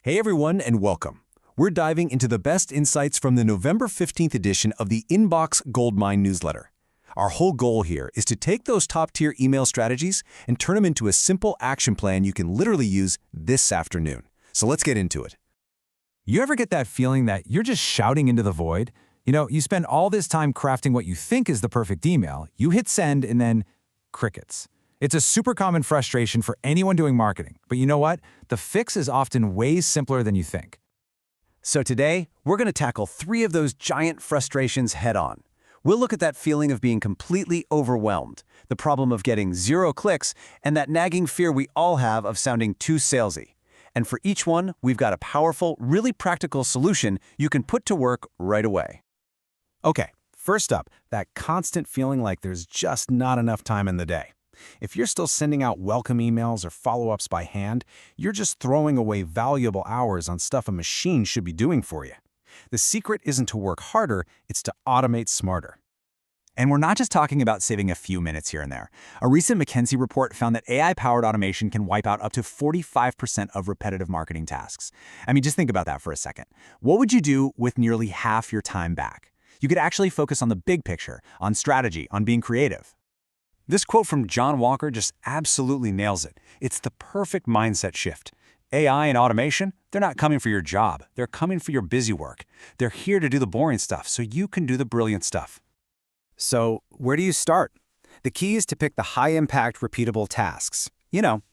Hey everyone, and welcome. We're diving into the best insights from the November 15th edition of the Inbox Goldmine Newsletter. Our whole goal here is to take those top-tier email strategies and turn them into a simple action plan you can literally use this afternoon. So let's get into it. You ever get that feeling that you're just shouting into the void? You spend all this time crafting what you think is the perfect email, you hit send, and then crickets. It's a super common frustration for anyone doing marketing, but you know what? The fix is often way simpler than you think. So today, we're going to tackle 3 of those giant frustrations head-on. We'll look at that feeling of being completely overwhelmed, the problem of getting 0 clicks, and that nagging fear we all have of sounding too salesy. And for each one, we've got a powerful, really practical solution you can put to work right away. Okay, first up, that constant feeling like there's just not enough time in the day. If you're still sending out welcome emails or follow-ups by hand, you're just throwing away valuable hours on stuff a machine should be doing for you. The secret isn't to work harder, it's to automate smarter. And we're not just talking about saving a few minutes here and there. A recent McKinsey report found that AI-powered automation can wipe out up to 45% of repetitive marketing tasks. I mean, just think about that for a second. What would you do with nearly half your time back? You could actually focus on the big picture, on strategy, on being creative. This quote from John Walker just absolutely nails it. It's the perfect mindset shift. AI and automation, they're not coming for your job. They're coming for your busy work. They're here to do the boring stuff so you can do the brilliant stuff. So, where do you start? The key is to pick the high-impact, repeatable tasks.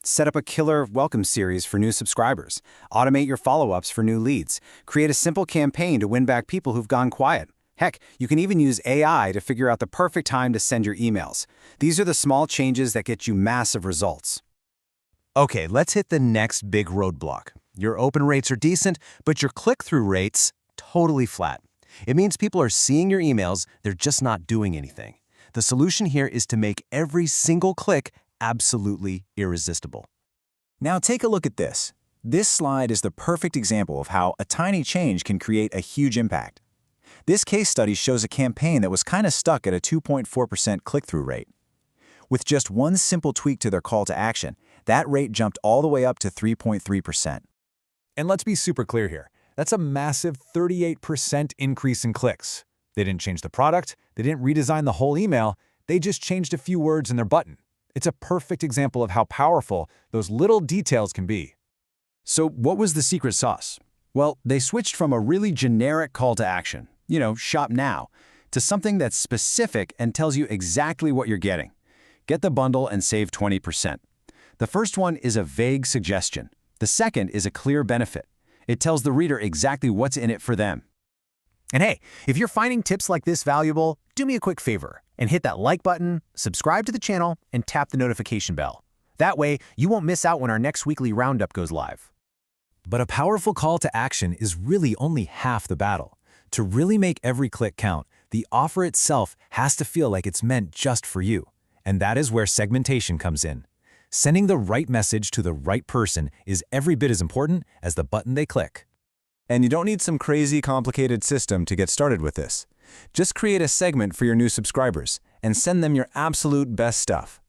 Set up a killer welcome series for new subscribers. Automate your follow-ups for new leads. Create a simple campaign to win back people who've gone quiet. Heck, you can even use AI to figure out the perfect time to send your emails. These are the small changes that get you massive results. Okay, let's hit the next big roadblock. Your open rates are decent, but your click-through rates totally flat. It means people are seeing your emails, they're just not doing anything. The solution here is to make every single click absolutely irresistible. Now take a look at this. This slide is the perfect example of how a tiny change can create a huge impact. This case study shows a campaign that was kind of stuck at a 2.4% click-through rate. With just one simple tweak to their call to action, that rate jumped all the way up to 3.3%. And let's be super clear here. That's a massive 38% increase in clicks. They didn't change the product, they didn't redesign the whole email, they just changed a few words in their button. It's a perfect example of how powerful those little details can be. So what was the secret sauce? Well, they switched from a really generic call to action, shop now, to something that's specific and tells you exactly what you're getting. Get the bundle and save 20%. The first one is a vague suggestion. The second is a clear benefit. It tells the reader exactly what's in it for them. And hey, if you're finding tips like this valuable, do me a quick favor and hit that like button, subscribe to the channel, and tap the notification bell. That way, you won't miss out when our next weekly roundup goes live. But a powerful call to action is really only half the battle. To really make every click count, the offer itself has to feel like it's meant just for you. And that is where segmentation comes in. Sending the right message to the right person is every bit as important as the button they click. And you don't need some crazy complicated system to get started with this. Just create a segment for your new subscribers and send them your absolute best stuff.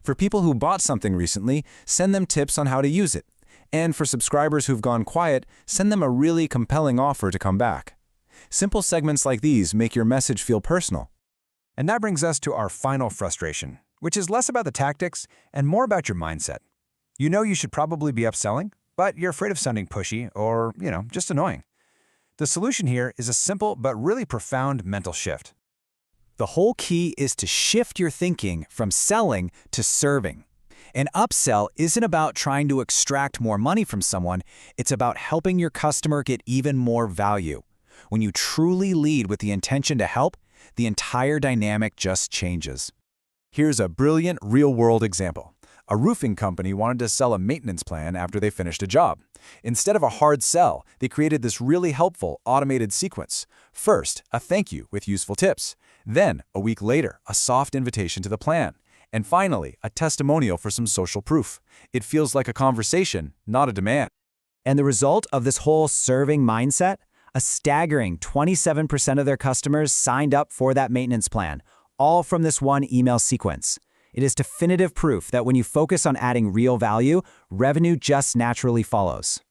For people who bought something recently, send them tips on how to use it. And for subscribers who've gone quiet, send them a really compelling offer to come back. Simple segments like these make your message feel personal. And that brings us to our final frustration, which is less about the tactics and more about your mindset. You should probably be upselling, but you're afraid of sounding pushy or, just annoying. The solution here is a simple but really profound mental shift. The whole key is to shift your thinking from selling to serving. An upsell isn't about trying to extract more money from someone, it's about helping your customer get even more value. When you truly lead with the intention to help, the entire dynamic just changes. Here's a brilliant real-world example. A roofing company wanted to sell a maintenance plan after they finished a job. Instead of a hard sell, they created this really helpful automated sequence. First, a thank you with useful tips. Then, a week later, a soft invitation to the plan. And finally, a testimonial for some social proof. It feels like a conversation, not a demand. And the result of this whole serving mindset? A staggering 27% of their customers signed up for that maintenance plan, all from this one email sequence. It is definitive proof that when you focus on adding real value, revenue just naturally follows.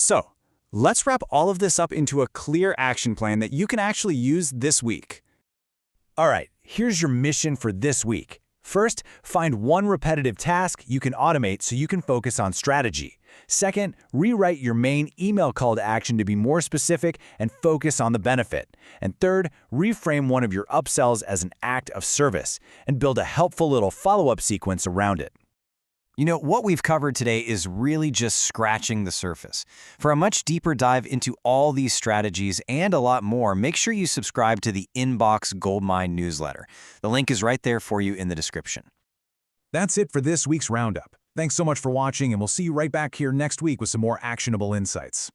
So, let's wrap all of this up into a clear action plan that you can actually use this week. All right, here's your mission for this week. First, find one repetitive task you can automate so you can focus on strategy. Second, rewrite your main email call to action to be more specific and focus on the benefit. And third, reframe one of your upsells as an act of service and build a helpful little follow-up sequence around it. You know, what we've covered today is really just scratching the surface. For a much deeper dive into all these strategies and a lot more, make sure you subscribe to the Inbox Goldmine Newsletter. The link is right there for you in the description. That's it for this week's Roundup. Thanks so much for watching, and we'll see you right back here next week with some more actionable insights.